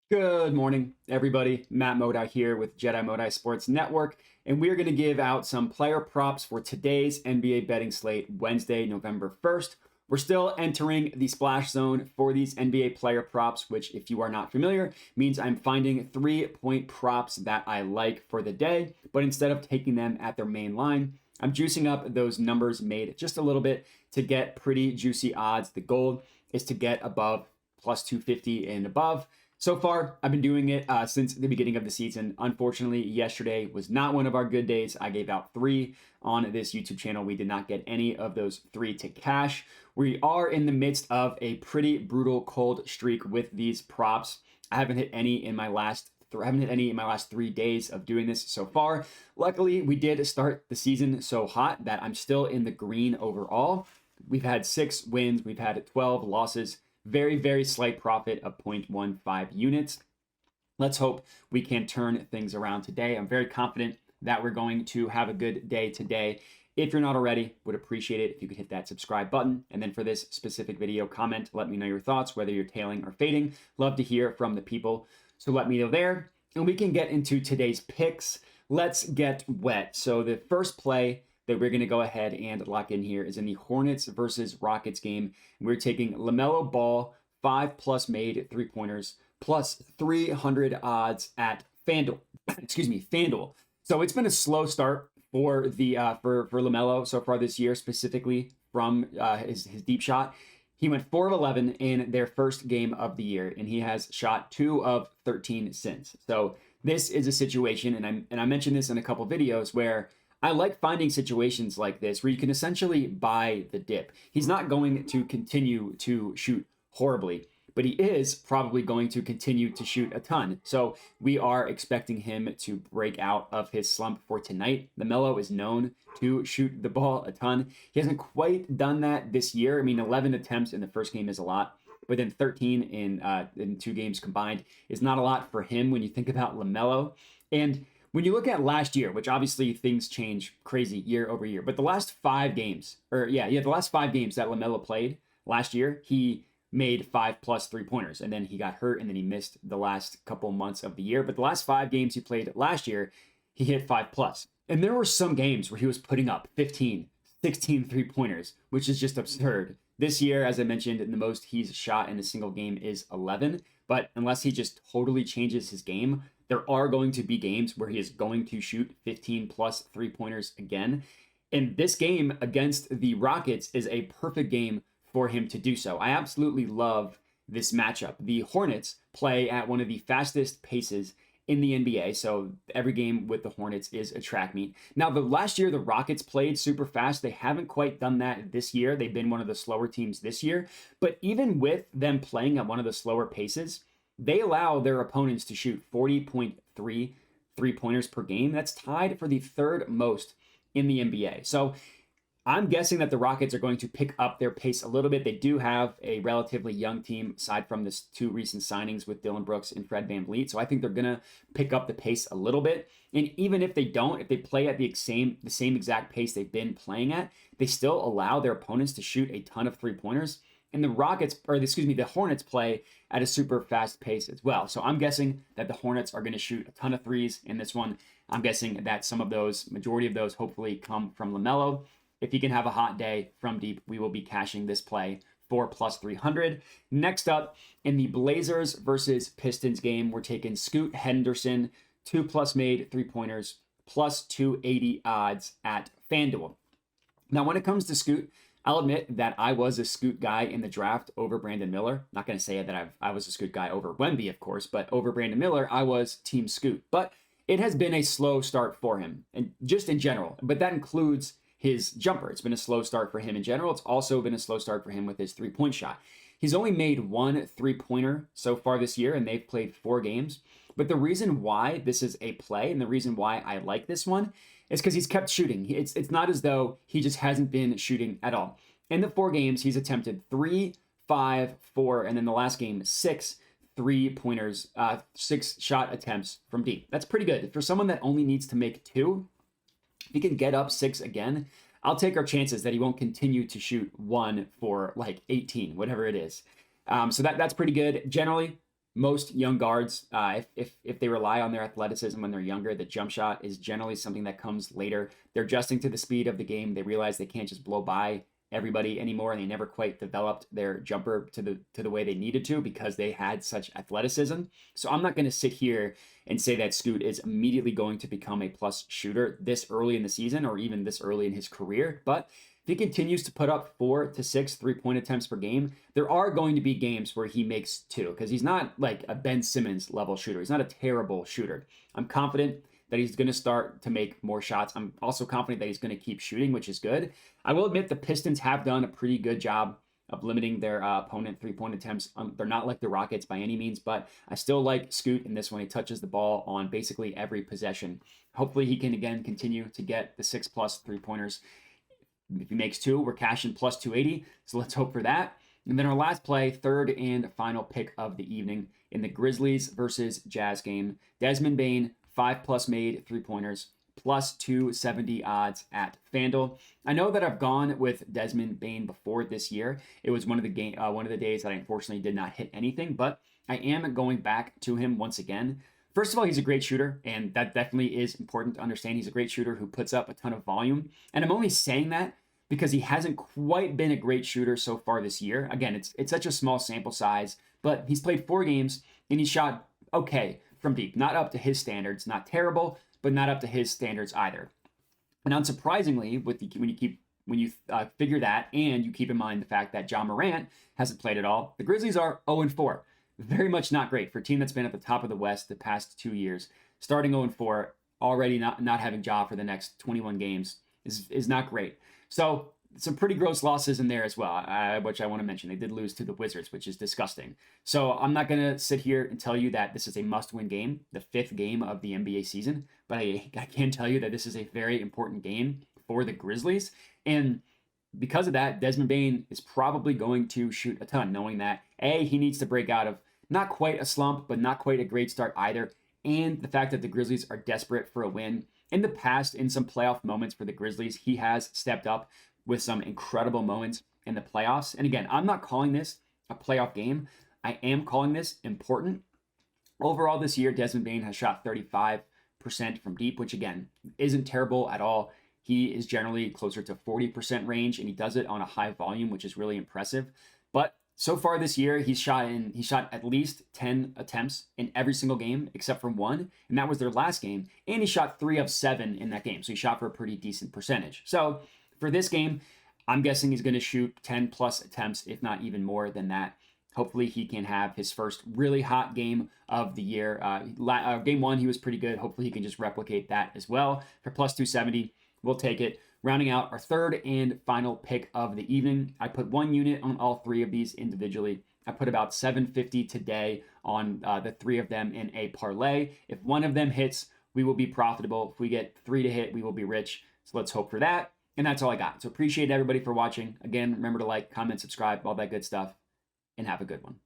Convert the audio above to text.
Good morning, everybody. Matt Modi here with Jedi Modi Sports Network, and we're going to give out some player props for today's NBA betting slate, Wednesday, November 1st. We're still entering the splash zone for these NBA player props, which, if you are not familiar, means I'm finding 3-point props that I like for the day, but instead of taking them at their main line, I'm juicing up those numbers made just a little bit to get pretty juicy odds. The goal is to get above plus 250 and above. So far, I've been doing it since the beginning of the season. Unfortunately, yesterday was not one of our good days. I gave out 3 on this YouTube channel. We did not get any of those 3 to cash. We are in the midst of a pretty brutal cold streak with these props. I haven't hit any in my last 3 days of doing this so far. Luckily, we did start the season so hot that I'm still in the green overall. We've had 6 wins, we've had 12 losses. Very, very slight profit of 0.15 units. Let's hope we can turn things around today. I'm very confident that we're going to have a good day today. If you're not already, would appreciate it if you could hit that subscribe button. And then for this specific video, comment, let me know your thoughts, whether you're tailing or fading. Love to hear from the people. So let me know there. And we can get into today's picks. Let's get wet. So the first play that we're going to go ahead and lock in here is in the Hornets versus Rockets game. We're taking LaMelo Ball, 5+ made 3-pointers, plus 300 odds at FanDuel. FanDuel. So it's been a slow start for the for LaMelo so far this year, specifically from his deep shot. He went 4 of 11 in their first game of the year, and he has shot 2 of 13 since. So this is a situation, and I mentioned this in a couple videos, where I like finding situations like this where you can essentially buy the dip. He's not going to continue to shoot horribly, but he is probably going to continue to shoot a ton. So we are expecting him to break out of his slump for tonight. Melo is known to shoot the ball a ton. He hasn't quite done that this year. I mean, 11 attempts in the first game is a lot, but then 13 in 2 games combined is not a lot for him when you think about LaMelo. And when you look at last year, which obviously things change crazy year over year, but the last 5 games, the last 5 games that LaMelo played last year, he made 5+ 3-pointers, and then he got hurt, and then he missed the last couple months of the year. But the last 5 games he played last year, he hit 5+. And there were some games where he was putting up 15, 16 3-pointers, which is just absurd. This year, as I mentioned, the most he's shot in a single game is 11. But unless he just totally changes his game, there are going to be games where he is going to shoot 15+ 3-pointers again. And this game against the Rockets is a perfect game for him to do so. I absolutely love this matchup. The Hornets play at one of the fastest paces in the NBA, so every game with the Hornets is a track meet. Now, the last year the Rockets played super fast. They haven't quite done that this year. They've been one of the slower teams this year. But even with them playing at one of the slower paces, they allow their opponents to shoot 40.3 3-pointers per game. That's tied for the 3rd most in the NBA. So I'm guessing that the Rockets are going to pick up their pace a little bit. They do have a relatively young team, aside from this 2 recent signings with Dylan Brooks and Fred VanVleet. So I think they're going to pick up the pace a little bit. And even if they don't, if they play at the same exact pace they've been playing at, they still allow their opponents to shoot a ton of 3-pointers. And the Hornets play at a super fast pace as well. So I'm guessing that the Hornets are going to shoot a ton of threes in this one. I'm guessing that majority of those hopefully come from LaMelo. If he can have a hot day from deep, we will be cashing this play for plus 300. Next up, in the Blazers versus Pistons game, we're taking Scoot Henderson, 2+ made 3-pointers, plus 280 odds at FanDuel. Now, when it comes to Scoot, I'll admit that I was a Scoot guy in the draft over Brandon Miller. Not going to say that I was a Scoot guy over Wemby, of course, but over Brandon Miller, I was Team Scoot. But it has been a slow start for him, and just in general. But that includes his jumper. It's been a slow start for him in general. It's also been a slow start for him with his 3-point shot. He's only made 1 3-pointer so far this year, and they've played 4 games. But the reason why this is a play, and the reason why I like this one, is because he's kept shooting. It's not as though he just hasn't been shooting at all. In the 4 games, he's attempted 3, 5, 4, and then the last game, 6 3-pointers, 6 shot attempts from deep. That's pretty good. For someone that only needs to make 2, if he can get up 6 again, I'll take our chances that he won't continue to shoot 1 for like 18, whatever it is. So that's pretty good. Generally, most young guards, if they rely on their athleticism when they're younger, the jump shot is generally something that comes later. They're adjusting to the speed of the game. They realize they can't just blow by everybody anymore, and they never quite developed their jumper to the way they needed to because they had such athleticism. So I'm not going to sit here and say that Scoot is immediately going to become a plus shooter this early in the season or even this early in his career, but if he continues to put up 4 to 6 3-point attempts per game, there are going to be games where he makes 2 because he's not like a Ben Simmons level shooter. He's not a terrible shooter. I'm confident that he's going to start to make more shots. I'm also confident that he's going to keep shooting, which is good. I will admit the Pistons have done a pretty good job of limiting their opponent 3-point attempts. They're not like the Rockets by any means, but I still like Scoot in this one. He touches the ball on basically every possession. Hopefully he can again continue to get the 6+ 3-pointers. If he makes 2, we're cashing plus 280. So let's hope for that. And then our last play, third and final pick of the evening in the Grizzlies versus Jazz game. Desmond Bane, 5+ made 3-pointers, plus 270 odds at FanDuel. I know that I've gone with Desmond Bane before this year. It was one of the days that I unfortunately did not hit anything, but I am going back to him once again. First of all, he's a great shooter, and that definitely is important to understand. He's a great shooter who puts up a ton of volume, and I'm only saying that because he hasn't quite been a great shooter so far this year. Again, it's such a small sample size, but he's played 4 games, and he shot okay from deep. Not up to his standards, not terrible, but not up to his standards either. And unsurprisingly, when you figure that, and you keep in mind the fact that John Morant hasn't played at all, the Grizzlies are 0-4. Very much not great for a team that's been at the top of the West the past 2 years. Starting 0-4, already not having Ja for the next 21 games is not great. So some pretty gross losses in there as well, which I want to mention. They did lose to the Wizards, which is disgusting. So I'm not going to sit here and tell you that this is a must-win game, the 5th game of the NBA season, but I can tell you that this is a very important game for the Grizzlies. And because of that, Desmond Bane is probably going to shoot a ton, knowing that, A, he needs to break out of not quite a slump, but not quite a great start either, and the fact that the Grizzlies are desperate for a win. In the past, in some playoff moments for the Grizzlies, he has stepped up with some incredible moments in the playoffs. And again, I'm not calling this a playoff game. I am calling this important. Overall this year, Desmond Bane has shot 35% from deep, which again, isn't terrible at all. He is generally closer to 40% range, and he does it on a high volume, which is really impressive. But so far this year, he shot at least 10 attempts in every single game except for 1, and that was their last game. And he shot 3 of 7 in that game, so he shot for a pretty decent percentage. So for this game, I'm guessing he's going to shoot 10+ attempts, if not even more than that. Hopefully he can have his first really hot game of the year. Game 1, he was pretty good. Hopefully he can just replicate that as well. For plus 270, we'll take it. Rounding out our third and final pick of the evening, I put 1 unit on all 3 of these individually. I put about $750 today on the 3 of them in a parlay. If 1 of them hits, we will be profitable. If we get 3 to hit, we will be rich. So let's hope for that. And that's all I got. So appreciate everybody for watching. Again, remember to like, comment, subscribe, all that good stuff, and have a good one.